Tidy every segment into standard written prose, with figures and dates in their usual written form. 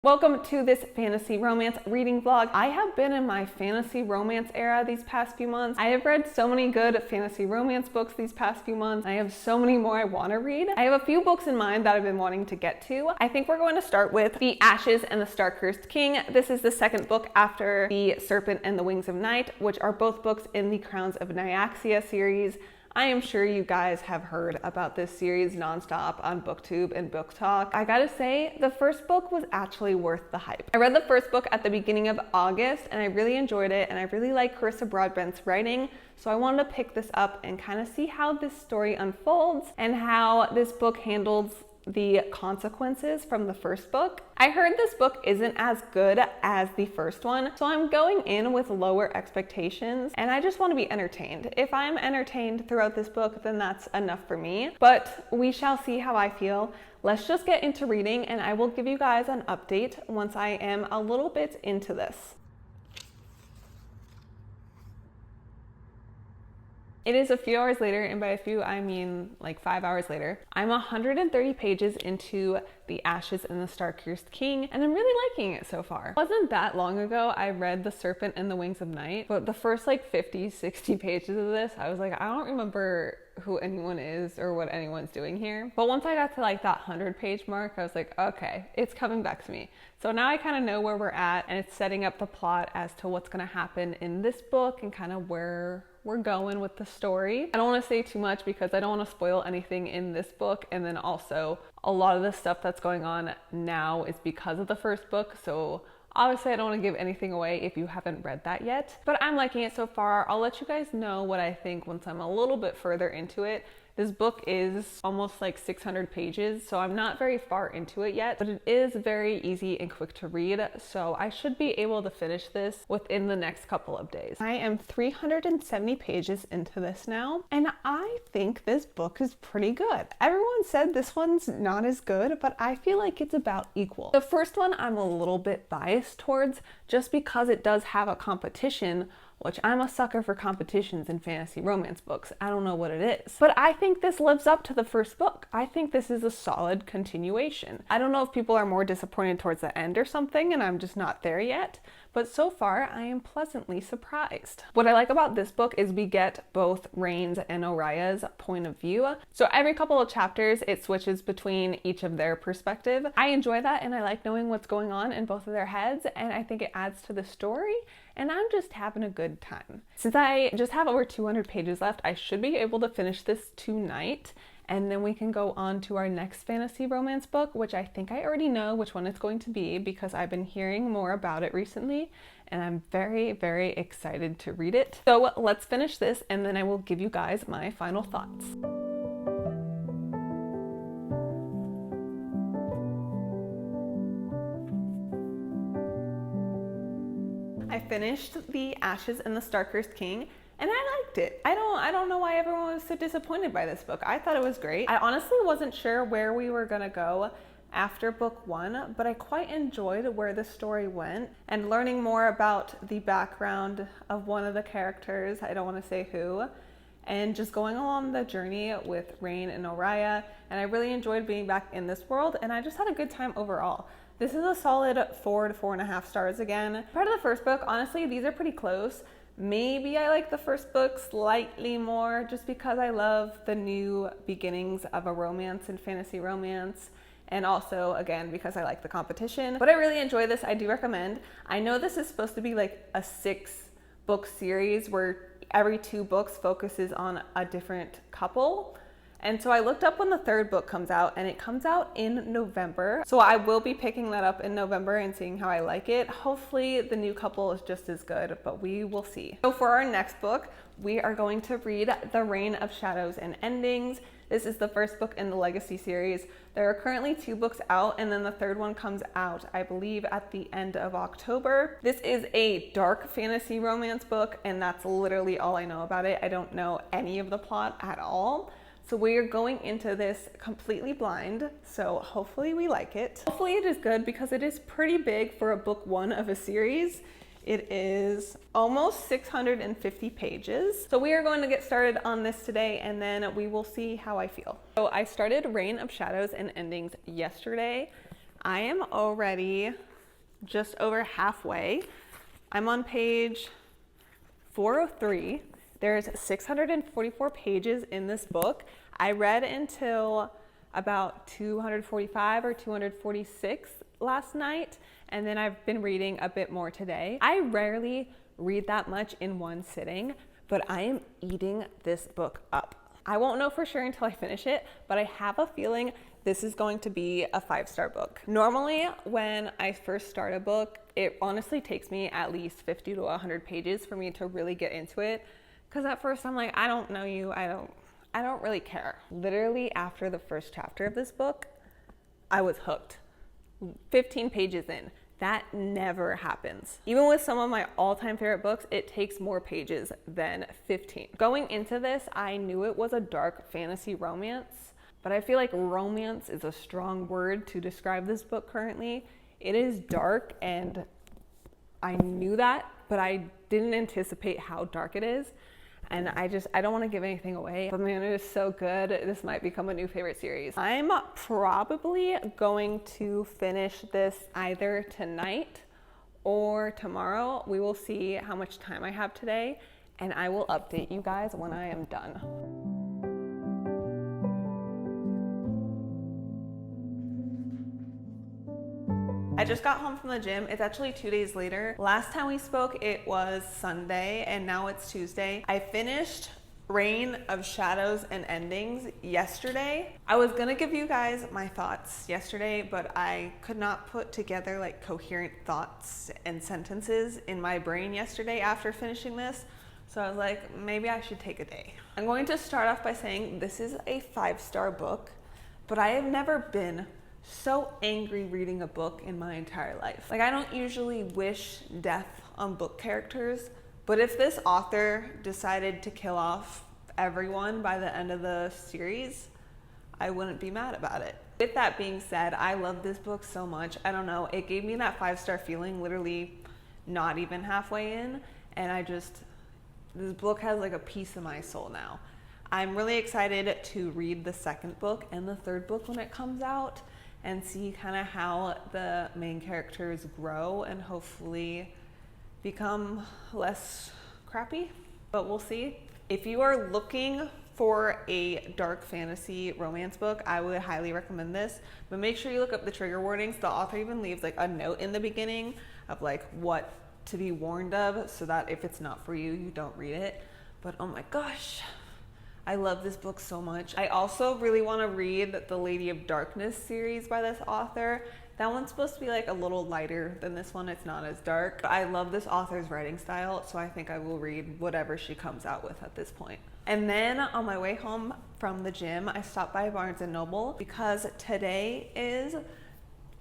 Welcome to this fantasy romance reading vlog. I have been in my fantasy romance era these past few months. I have read so many good fantasy romance books these past few months. I have so many more I want to read. I have a few books in mind that I've been wanting to get to. I think we're going to start with The Ashes and the Star-Cursed King. This is the second book after The Serpent and the Wings of Night, which are both books in the Crowns of Nyaxia series. I am sure you guys have heard about this series nonstop on Booktube and Book Talk. I gotta say, the first book was actually worth the hype. I read the first book at the beginning of August and I really enjoyed it, and I really like Carissa Broadbent's writing, so I wanted to pick this up and kind of see how this story unfolds and how this book handles the consequences from the first book. I heard this book isn't as good as the first one, so I'm going in with lower expectations and I just want to be entertained. If I'm entertained throughout this book, then that's enough for me, but we shall see how I feel. Let's just get into reading and I will give you guys an update once I am a little bit into this. It is a few hours later, and by a few I mean like 5 hours later. I'm 130 pages into The Ashes and the Star-Cursed King, and I'm really liking it so far. It wasn't that long ago I read The Serpent and the Wings of Night, but the first like 50, 60 pages of this, I was like, I don't remember who anyone is or what anyone's doing here. But once I got to like that 100-page mark, I was like, okay, it's coming back to me. So now I kind of know where we're at, and it's setting up the plot as to what's going to happen in this book and kind of where we're going with the story. I don't want to say too much because I don't want to spoil anything in this book, and then also a lot of the stuff that's going on now is because of the first book, so obviously I don't want to give anything away if you haven't read that yet, but I'm liking it so far. I'll let you guys know what I think once I'm a little bit further into it. This book is almost like 600 pages, so I'm not very far into it yet, but it is very easy and quick to read, so I should be able to finish this within the next couple of days. I am 370 pages into this now, and I think this book is pretty good. Everyone said this one's not as good, but I feel like it's about equal. The first one I'm a little bit biased towards just because it does have a competition, which I'm a sucker for competitions in fantasy romance books. I don't know what it is. But I think this lives up to the first book. I think this is a solid continuation. I don't know if people are more disappointed towards the end or something, and I'm just not there yet. But so far, I am pleasantly surprised. What I like about this book is we get both Rain's and Oria's point of view. So every couple of chapters, it switches between each of their perspective. I enjoy that, and I like knowing what's going on in both of their heads, and I think it adds to the story, and I'm just having a good time. Since I just have over 200 pages left, I should be able to finish this tonight, and then we can go on to our next fantasy romance book, which I think I already know which one it's going to be because I've been hearing more about it recently, and I'm very, very excited to read it. So let's finish this, and then I will give you guys my final thoughts. I finished The Ashes and the Star-Cursed King, and I liked it. I don't know why everyone was so disappointed by this book. I thought it was great. I honestly wasn't sure where we were gonna go after book one, but I quite enjoyed where the story went and learning more about the background of one of the characters, I don't want to say who, and just going along the journey with Rain and Oriah, and I really enjoyed being back in this world, and I just had a good time overall. This is a solid 4 to 4.5 stars again. Part of the first book, honestly, these are pretty close. Maybe I like the first book slightly more just because I love the new beginnings of a romance and fantasy romance. And also, again, because I like the competition. But I really enjoy this. I do recommend. I know this is supposed to be like a 6-book series where every 2 books focuses on a different couple. And so I looked up when the third book comes out, and it comes out in November. So I will be picking that up in November and seeing how I like it. Hopefully the new couple is just as good, but we will see. So for our next book, we are going to read The Reign of Shadows and Endings. This is the first book in the Legacy series. There are currently 2 books out, and then the third one comes out, I believe, at the end of October. This is a dark fantasy romance book, and that's literally all I know about it. I don't know any of the plot at all. So we are going into this completely blind, so hopefully we like it. Hopefully it is good because it is pretty big for a book 1 of a series. It is almost 650 pages. So we are going to get started on this today, and then we will see how I feel. So I started Reign of Shadows and Endings yesterday. I am already just over halfway. I'm on page 403. There's 644 pages in this book. I read until about 245 or 246 last night, and then I've been reading a bit more today. I rarely read that much in one sitting, but I am eating this book up. I won't know for sure until I finish it, but I have a feeling this is going to be a 5-star book. Normally, when I first start a book, it honestly takes me at least 50 to 100 pages for me to really get into it. Because at first I'm like, I don't know you, I don't really care. Literally after the first chapter of this book, I was hooked. 15 pages in. That never happens. Even with some of my all-time favorite books, it takes more pages than 15. Going into this, I knew it was a dark fantasy romance, but I feel like romance is a strong word to describe this book currently. It is dark, and I knew that, but I didn't anticipate how dark it is. And I don't want to give anything away, but man, it is so good. This might become a new favorite series. I'm probably going to finish this either tonight or tomorrow. We will see how much time I have today, and I will update you guys when I am done. I just got home from the gym. It's actually 2 days later. Last time we spoke, it was Sunday, and now it's Tuesday. I finished Reign of Shadows and Endings yesterday. I was gonna give you guys my thoughts yesterday, but I could not put together like coherent thoughts and sentences in my brain yesterday after finishing this. So I was like, maybe I should take a day. I'm going to start off by saying this is a 5-star book, but I have never been so angry reading a book in my entire life. Like, I don't usually wish death on book characters, but if this author decided to kill off everyone by the end of the series, I wouldn't be mad about it. With that being said, I love this book so much. I don't know, it gave me that 5-star feeling literally not even halfway in, and this book has like a piece of my soul now. I'm really excited to read the second book and the third book when it comes out, and see kind of how the main characters grow and hopefully become less crappy, but we'll see. If you are looking for a dark fantasy romance book, I would highly recommend this, but make sure you look up the trigger warnings. The author even leaves like a note in the beginning of like what to be warned of, so that if it's not for you, you don't read it. But oh my gosh, I love this book so much. I also really want to read the Lady of Darkness series by this author. That one's supposed to be like a little lighter than this one. It's not as dark. But I love this author's writing style, so I think I will read whatever she comes out with at this point. And then on my way home from the gym, I stopped by Barnes & Noble because today is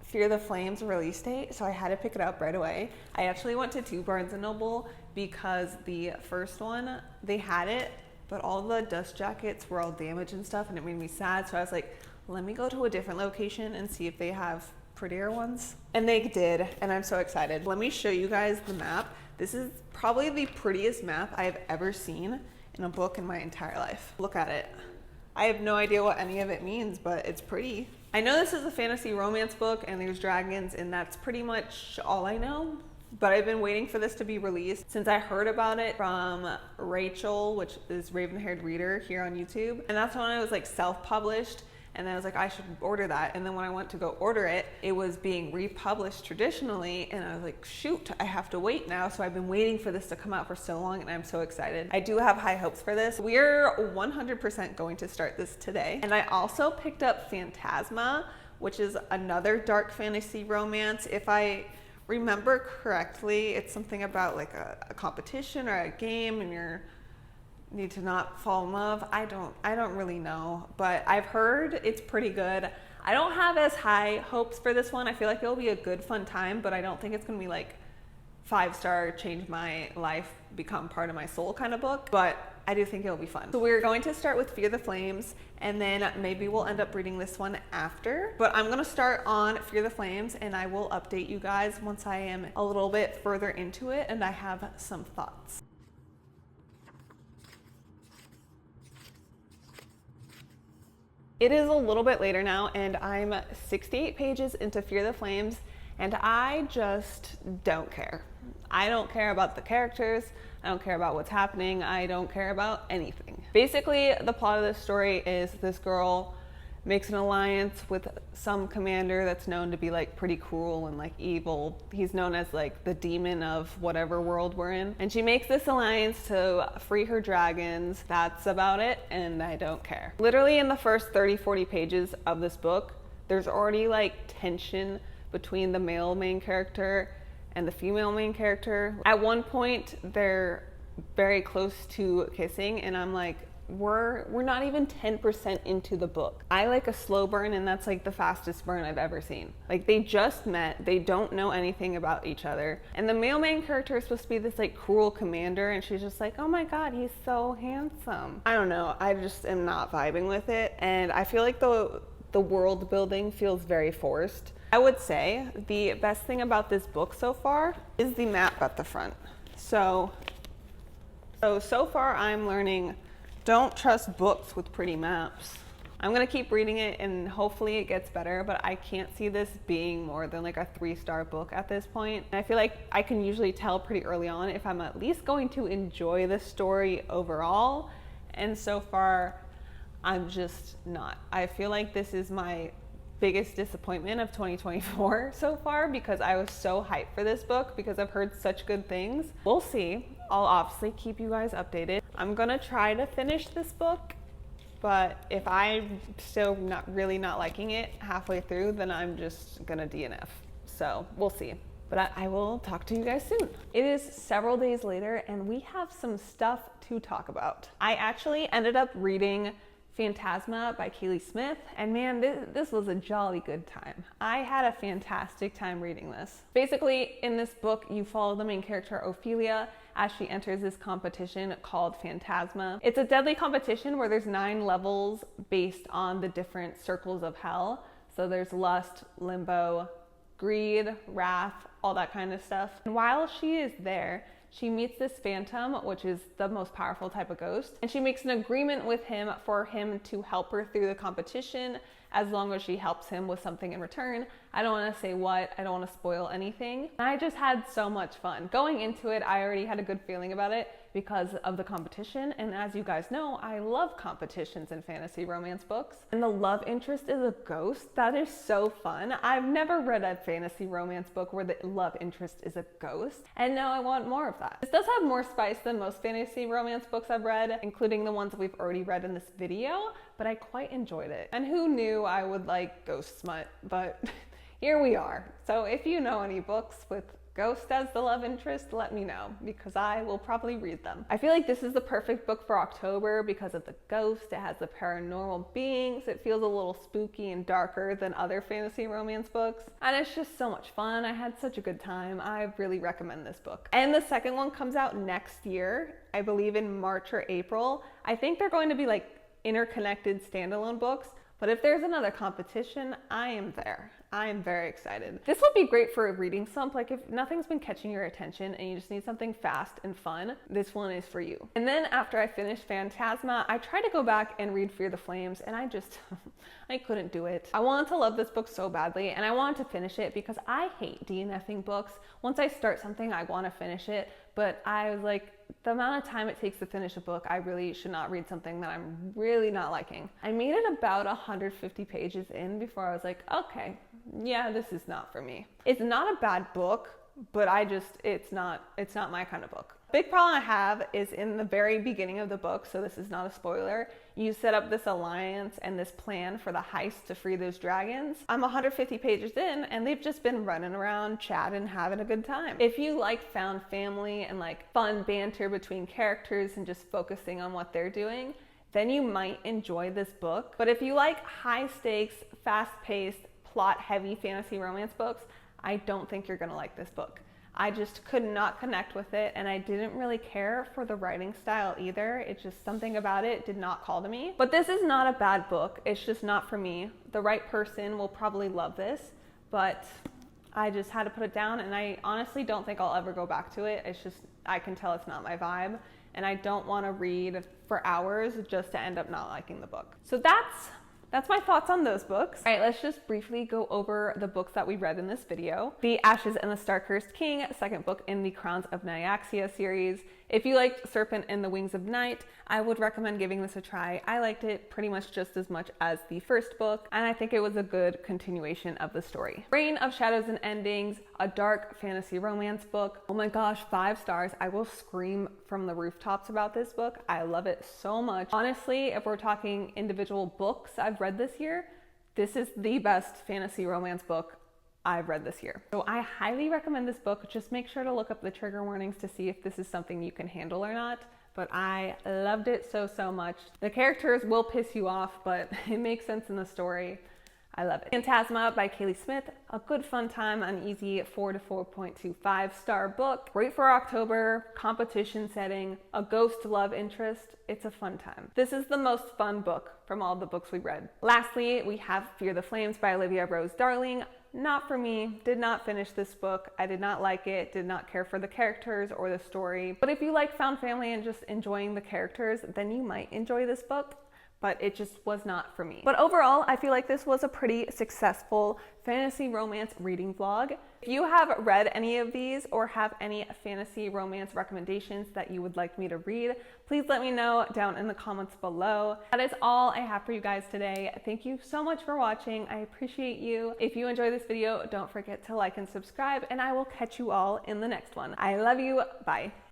Fear the Flames release date, so I had to pick it up right away. I actually went to 2 Barnes & Noble because the first one, they had it, but all the dust jackets were all damaged and stuff, and it made me sad. So I was like, let me go to a different location and see if they have prettier ones. And they did, and I'm so excited. Let me show you guys the map. This is probably the prettiest map I have ever seen in a book in my entire life. Look at it. I have no idea what any of it means, but it's pretty. I know this is a fantasy romance book and there's dragons, and that's pretty much all I know. But I've been waiting for this to be released since I heard about it from Rachel, which is Raven-Haired Reader here on YouTube. And that's when I was like self-published, and then I was like, I should order that. And then when I went to go order it, it was being republished traditionally, and I was like, shoot, I have to wait now. So I've been waiting for this to come out for so long, and I'm so excited. I do have high hopes for this. We're 100% going to start this today. And I also picked up Phantasma, which is another dark fantasy romance. If I remember correctly, it's something about like a competition or a game, and you need to not fall in love. I don't really know, but I've heard it's pretty good. I don't have as high hopes for this one. I feel like it'll be a good fun time, but I don't think it's gonna be like 5-star, change my life, become part of my soul kind of book, but I do think it'll be fun. So we're going to start with Fear the Flames, and then maybe we'll end up reading this one after, but I'm gonna start on Fear the Flames, and I will update you guys once I am a little bit further into it and I have some thoughts. It is a little bit later now, and I'm 68 pages into Fear the Flames, and I just don't care. I don't care about the characters. I don't care about what's happening. I don't care about anything. Basically, the plot of this story is this girl makes an alliance with some commander that's known to be like pretty cruel and like evil. He's known as like the demon of whatever world we're in. And she makes this alliance to free her dragons. That's about it, and I don't care. Literally in the first 30-40 pages of this book, there's already like tension between the male main character and the female main character. At one point, they're very close to kissing, and I'm like, we're not even 10% into the book. I like a slow burn, and that's like the fastest burn I've ever seen. Like, they just met, they don't know anything about each other, and the male main character is supposed to be this like cruel commander, and she's just like, oh my god, he's so handsome. I don't know, I just am not vibing with it, and I feel like the world building feels very forced. I would say the best thing about this book so far is the map at the front. So far I'm learning, don't trust books with pretty maps. I'm gonna keep reading it and hopefully it gets better, but I can't see this being more than like a 3-star book at this point. And I feel like I can usually tell pretty early on if I'm at least going to enjoy the story overall. And so far, I'm just not. I feel like this is my biggest disappointment of 2024 so far, because I was so hyped for this book because I've heard such good things. We'll see. I'll obviously keep you guys updated. I'm gonna try to finish this book, but if I'm still not liking it halfway through, then I'm just gonna DNF. So we'll see. But I will talk to you guys soon. It is several days later and we have some stuff to talk about. I actually ended up reading Phantasma by Kaylie Smith, and man, this was a jolly good time. I had a fantastic time reading this. Basically, in this book, you follow the main character Ophelia as she enters this competition called Phantasma. It's a deadly competition where there's 9 levels based on the different circles of hell. So there's lust, limbo, greed, wrath, all that kind of stuff. And while she is there, she meets this phantom, which is the most powerful type of ghost, and she makes an agreement with him for him to help her through the competition as long as she helps him with something in return. I don't want to say what, I don't want to spoil anything. I just had so much fun. Going into it, I already had a good feeling about it because of the competition, and as you guys know, I love competitions in fantasy romance books. And the love interest is a ghost. That is so fun. I've never read a fantasy romance book where the love interest is a ghost, and now I want more of that. This does have more spice than most fantasy romance books I've read, including the ones that we've already read in this video, but I quite enjoyed it. And who knew I would like ghost smut, but here we are. So if you know any books with ghost as the love interest, let me know, because I will probably read them. I feel like this is the perfect book for October because of the ghost. It has the paranormal beings. It feels a little spooky and darker than other fantasy romance books. And it's just so much fun. I had such a good time. I really recommend this book. And the second one comes out next year, I believe in March or April. I think they're going to be like interconnected standalone books, but if there's another competition, I am there. I am very excited. This would be great for a reading slump. Like if nothing's been catching your attention and you just need something fast and fun, this one is for you. And then after I finished Phantasma, I tried to go back and read Fear the Flames, and I just, I couldn't do it. I wanted to love this book so badly, and I wanted to finish it because I hate DNFing books. Once I start something, I want to finish it, but I was like, the amount of time it takes to finish a book, I really should not read something that I'm really not liking. I made it about 150 pages in before I was like, okay, yeah, this is not for me. It's not a bad book, but it's not my kind of book. Big problem I have is in the very beginning of the book, so this is not a spoiler, you set up this alliance and this plan for the heist to free those dragons. I'm 150 pages in and they've just been running around, chatting, having a good time. If you like found family and like fun banter between characters and just focusing on what they're doing, then you might enjoy this book. But if you like high stakes, fast paced, plot heavy fantasy romance books, I don't think you're gonna like this book. I just could not connect with it, and I didn't really care for the writing style either. It's just something about it did not call to me. But this is not a bad book. It's just not for me. The right person will probably love this, but I just had to put it down, and I honestly don't think I'll ever go back to it. It's just, I can tell it's not my vibe, and I don't want to read for hours just to end up not liking the book. So that's That's my thoughts on those books. All right, let's just briefly go over the books that we read in this video. The Ashes and the Star-Cursed King, second book in the Crowns of Nyaxia series. If you liked Serpent and the Wings of Night, I would recommend giving this a try. I liked it pretty much just as much as the first book, and I think it was a good continuation of the story. Reign of Shadows and Endings, a dark fantasy romance book. Oh my gosh, 5 stars. I will scream from the rooftops about this book. I love it so much. Honestly, if we're talking individual books I've read this year, this is the best fantasy romance book I've read this year. So I highly recommend this book. Just make sure to look up the trigger warnings to see if this is something you can handle or not. But I loved it so much. The characters will piss you off, but it makes sense in the story. I love it. Phantasma by Kaylie Smith, a good fun time, an easy 4 to 4.25 star book. Great for October, competition setting, a ghost love interest. It's a fun time. This is the most fun book from all the books we read. Lastly, we have Fear the Flames by Olivia Rose Darling. Not for me, did not finish this book. I did not like it, did not care for the characters or the story. But if you like found family and just enjoying the characters, then you might enjoy this book. But it just was not for me. But overall, I feel like this was a pretty successful fantasy romance reading vlog. If you have read any of these or have any fantasy romance recommendations that you would like me to read, please let me know down in the comments below. That is all I have for you guys today. Thank you so much for watching. I appreciate you. If you enjoyed this video, don't forget to like and subscribe, and I will catch you all in the next one. I love you. Bye.